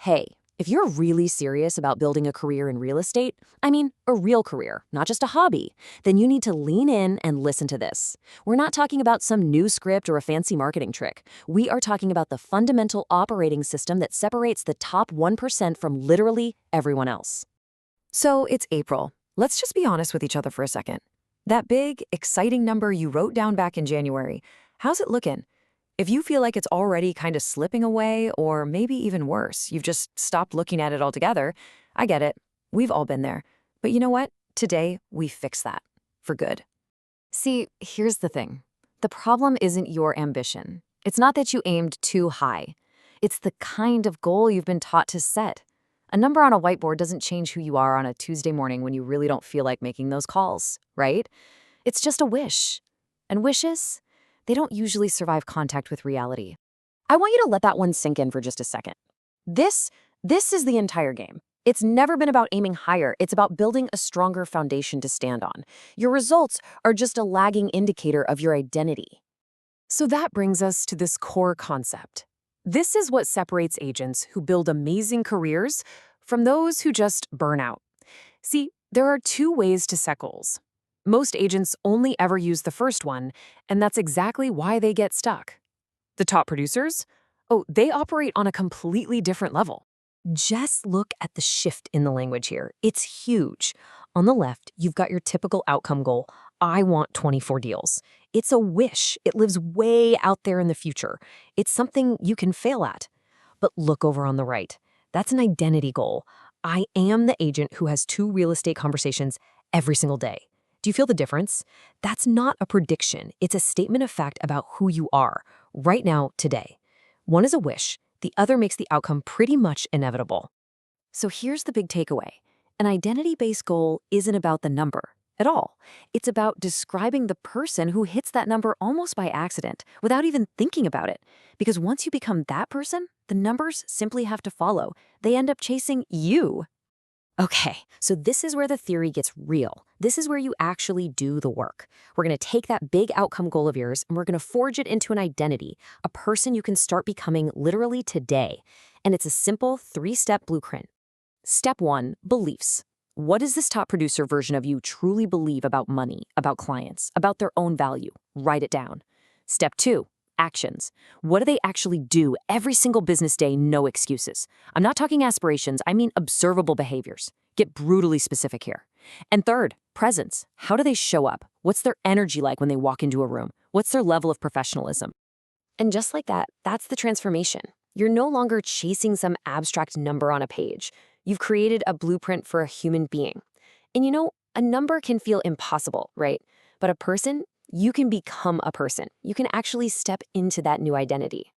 Hey, if you're really serious about building a career in real estate, I mean, a real career, not just a hobby, then you need to lean in and listen to this. We're not talking about some new script or a fancy marketing trick. We are talking about the fundamental operating system that separates the top 1% from literally everyone else. So it's April. Let's just be honest with each other for a second. That big, exciting number you wrote down back in January, how's it looking? If you feel like it's already kind of slipping away, or maybe even worse, you've just stopped looking at it altogether, I get it. We've all been there. But you know what? Today, we fix that. For good. See, here's the thing. The problem isn't your ambition. It's not that you aimed too high. It's the kind of goal you've been taught to set. A number on a whiteboard doesn't change who you are on a Tuesday morning when you really don't feel like making those calls, right? It's just a wish. And wishes, they don't usually survive contact with reality. I want you to let that one sink in for just a second. This is the entire game. It's never been about aiming higher. It's about building a stronger foundation to stand on. Your results are just a lagging indicator of your identity. So that brings us to this core concept. This is what separates agents who build amazing careers from those who just burn out. See, there are two ways to set goals. Most agents only ever use the first one, and that's exactly why they get stuck. The top producers? Oh, they operate on a completely different level. Just look at the shift in the language here. It's huge. On the left, you've got your typical outcome goal. I want 24 deals. It's a wish. It lives way out there in the future. It's something you can fail at. But look over on the right. That's an identity goal. I am the agent who has 2 real estate conversations every single day. Do you feel the difference? That's not a prediction. It's a statement of fact about who you are, right now, today. One is a wish. The other makes the outcome pretty much inevitable. So here's the big takeaway. An identity-based goal isn't about the number at all. It's about describing the person who hits that number almost by accident, without even thinking about it. Because once you become that person, the numbers simply have to follow. They end up chasing you. Okay, so this is where the theory gets real. This is where you actually do the work. We're going to take that big outcome goal of yours and we're going to forge it into an identity, a person you can start becoming literally today. And it's a simple 3-step blueprint. Step 1, beliefs. What does this top producer version of you truly believe about money, about clients, about their own value? Write it down. Step 2, actions. What do they actually do every single business day, no excuses? I'm not talking aspirations, I mean observable behaviors. Get brutally specific here. And third, presence. How do they show up? What's their energy like when they walk into a room? What's their level of professionalism? And just like that, that's the transformation. You're no longer chasing some abstract number on a page. You've created a blueprint for a human being. And you know, a number can feel impossible, right? But a person, you can become a person. You can actually step into that new identity.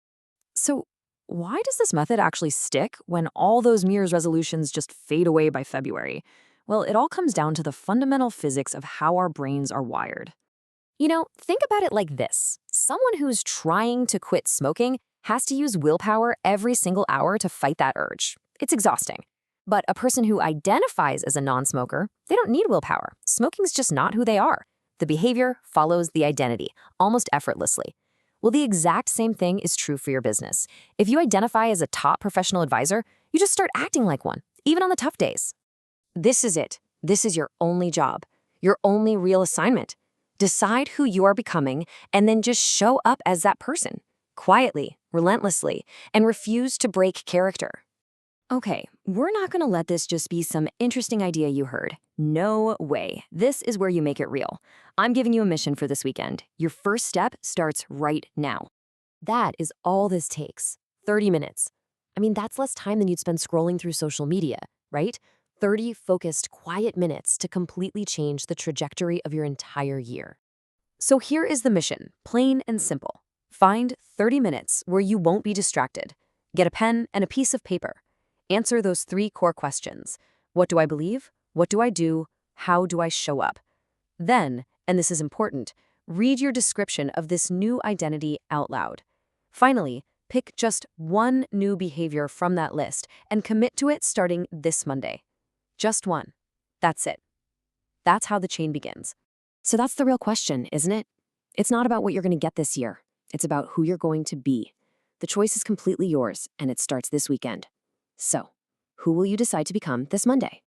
So why does this method actually stick when all those New Year's resolutions just fade away by February? Well, it all comes down to the fundamental physics of how our brains are wired. You know, think about it like this. Someone who's trying to quit smoking has to use willpower every single hour to fight that urge. It's exhausting. But a person who identifies as a non-smoker, they don't need willpower. Smoking's just not who they are. The behavior follows the identity, almost effortlessly. Well, the exact same thing is true for your business. If you identify as a top professional advisor, you just start acting like one, even on the tough days. This is it. This is your only job, your only real assignment. Decide who you are becoming and then just show up as that person, quietly, relentlessly, and refuse to break character. Okay, we're not going to let this just be some interesting idea you heard. No way. This is where you make it real. I'm giving you a mission for this weekend. Your first step starts right now. That is all this takes. 30 minutes. I mean, that's less time than you'd spend scrolling through social media, right? 30 focused, quiet minutes to completely change the trajectory of your entire year. So here is the mission, plain and simple. Find 30 minutes where you won't be distracted. Get a pen and a piece of paper. Answer those 3 core questions. What do I believe? What do I do? How do I show up? Then, and this is important, read your description of this new identity out loud. Finally, pick just one new behavior from that list and commit to it starting this Monday. Just one. That's it. That's how the chain begins. So that's the real question, isn't it? It's not about what you're going to get this year. It's about who you're going to be. The choice is completely yours, and it starts this weekend. So, who will you decide to become this Monday?